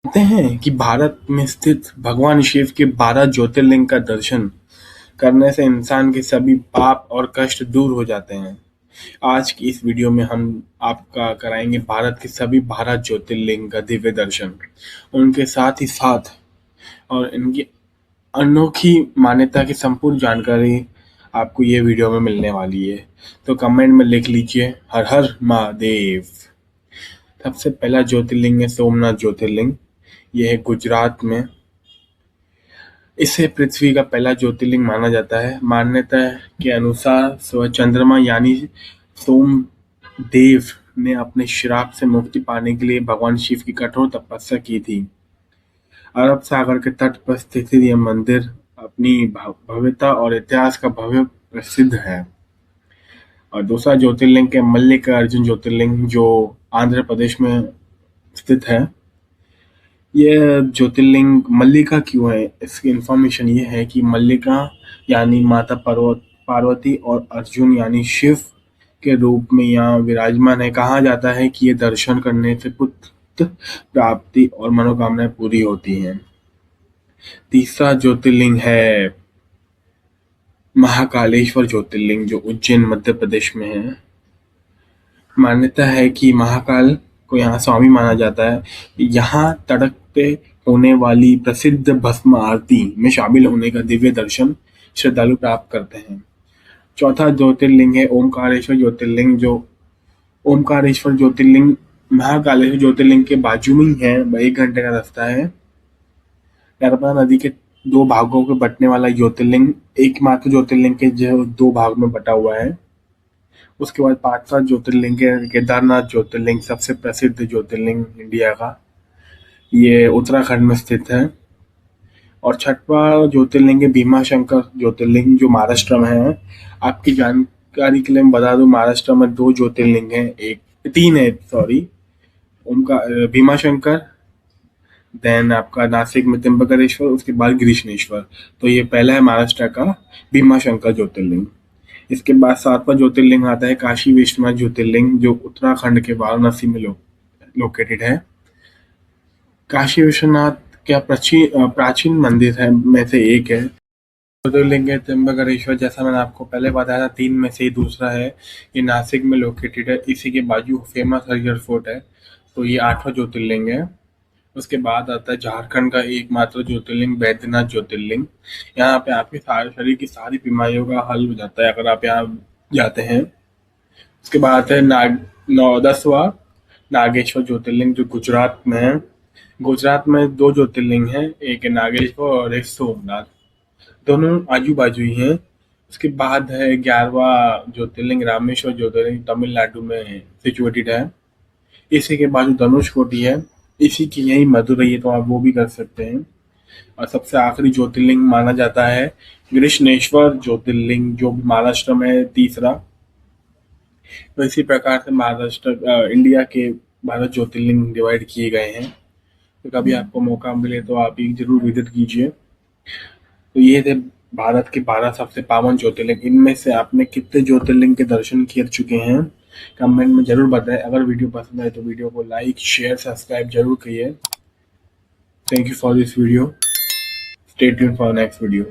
कहते हैं कि भारत में स्थित भगवान शिव के 12 ज्योतिर्लिंग का दर्शन करने से इंसान के सभी पाप और कष्ट दूर हो जाते हैं। आज की इस वीडियो में हम आपका कराएंगे भारत के सभी 12 ज्योतिर्लिंग का दिव्य दर्शन। उनके साथ ही साथ और इनकी अनोखी मान्यता की संपूर्ण जानकारी आपको ये वीडियो में मिलने वाली है। तो कमेंट में लिख लीजिए हर हर महादेव। सबसे पहला ज्योतिर्लिंग है सोमनाथ ज्योतिर्लिंग। यह है गुजरात में। इसे पृथ्वी का पहला ज्योतिर्लिंग माना जाता है। मान्यता के अनुसार चंद्रमा यानी सोमदेव ने अपने श्राप से मुक्ति पाने के लिए भगवान शिव की कठोर तपस्या की थी। अरब सागर के तट पर स्थित यह मंदिर अपनी भव्यता और इतिहास का भव्य प्रसिद्ध है। और दूसरा ज्योतिर्लिंग है मल्लिकार्जुन ज्योतिर्लिंग, जो आंध्र प्रदेश में स्थित है। यह ज्योतिर्लिंग मल्लिका क्यों है, इसकी इंफॉर्मेशन ये है कि मल्लिका यानी माता पार्वती और अर्जुन यानी शिव के रूप में यहाँ विराजमान है। कहा जाता है कि ये दर्शन करने से पुत्र प्राप्ति और मनोकामनाएं पूरी होती हैं। तीसरा ज्योतिर्लिंग है महाकालेश्वर ज्योतिर्लिंग, जो उज्जैन मध्य प्रदेश में है। मान्यता है कि महाकाल को यहाँ स्वामी माना जाता है। यहाँ तड़क पे होने वाली प्रसिद्ध भस्म आरती में शामिल होने का दिव्य दर्शन श्रद्धालु प्राप्त करते हैं। चौथा ज्योतिर्लिंग है ओमकारेश्वर ज्योतिर्लिंग, जो ओमकारेश्वर ज्योतिर्लिंग महाकालेश्वर ज्योतिर्लिंग के बाजू में ही है। 1 घंटे का रास्ता है। नर्मदा नदी के 2 भागों के बंटने वाला ज्योतिर्लिंग एकमात्र ज्योतिर्लिंग के जो 2 भाग में बटा हुआ है। उसके बाद 5वां ज्योतिर्लिंग है केदारनाथ ज्योतिर्लिंग, सबसे प्रसिद्ध ज्योतिर्लिंग इंडिया का। ये उत्तराखंड में स्थित है। और 6वां ज्योतिर्लिंग है भीमाशंकर ज्योतिर्लिंग, जो महाराष्ट्र में है। आपकी जानकारी के लिए मैं बता दूं, महाराष्ट्र में 2 ज्योतिर्लिंग हैं, 3 है सॉरी। उनका भीमाशंकर, देन आपका नासिक में त्र्यंबकेश्वर, उसके बाद ग्रीष्णेश्वर। तो ये पहला है महाराष्ट्र का भीमाशंकर ज्योतिर्लिंग। इसके बाद 7वां ज्योतिर्लिंग आता है काशी विश्वनाथ ज्योतिर्लिंग, जो उत्तराखंड के वाराणसी में लोकेटेड है। काशी विश्वनाथ क्या प्राचीन मंदिर है में से एक है। ज्योतिर्लिंग है त्र्यंबकेश्वर, जैसा मैंने आपको पहले बताया था 3 में से ही दूसरा है। ये नासिक में लोकेटेड है। इसी के बाजू फेमस हरिहर फोर्ट है। तो ये 8वां ज्योतिर्लिंग है। उसके बाद आता है झारखंड का एकमात्र ज्योतिर्लिंग बैद्यनाथ ज्योतिर्लिंग। यहाँ पे आपके सारे शरीर की सारी बीमारियों का हल हो जाता है अगर आप यहाँ जाते हैं। उसके बाद है 10वां नागेश्वर ज्योतिर्लिंग, जो गुजरात में है। गुजरात में 2 ज्योतिर्लिंग हैं, एक है नागेश्वर और एक सोमनाथ। दोनों आजू बाजू ही हैं। उसके बाद है 11वां ज्योतिर्लिंग रामेश्वर ज्योतिर्लिंग, तमिलनाडु में सिचुएटेड है। इसी के बाजू धनुषकोटी है। इसी की यही मदुरई है, तो आप वो भी कर सकते हैं। और सबसे आखिरी ज्योतिर्लिंग माना जाता है ग्रीष्णेश्वर ज्योतिर्लिंग, जो महाराष्ट्र में है, तीसरा। तो इसी प्रकार से इंडिया के 12 ज्योतिर्लिंग डिवाइड किए गए हैं। तो कभी आपको मौका मिले तो आप एक जरूर विजिट कीजिए। तो ये थे भारत के 12 सबसे पावन ज्योतिर्लिंग। इनमें से आपने कितने ज्योतिर्लिंग के दर्शन कर चुके हैं, कमेंट में जरूर बताएं। अगर वीडियो पसंद आए तो वीडियो को लाइक शेयर सब्सक्राइब जरूर करिए। Thank you for this video. Stay tuned for next video.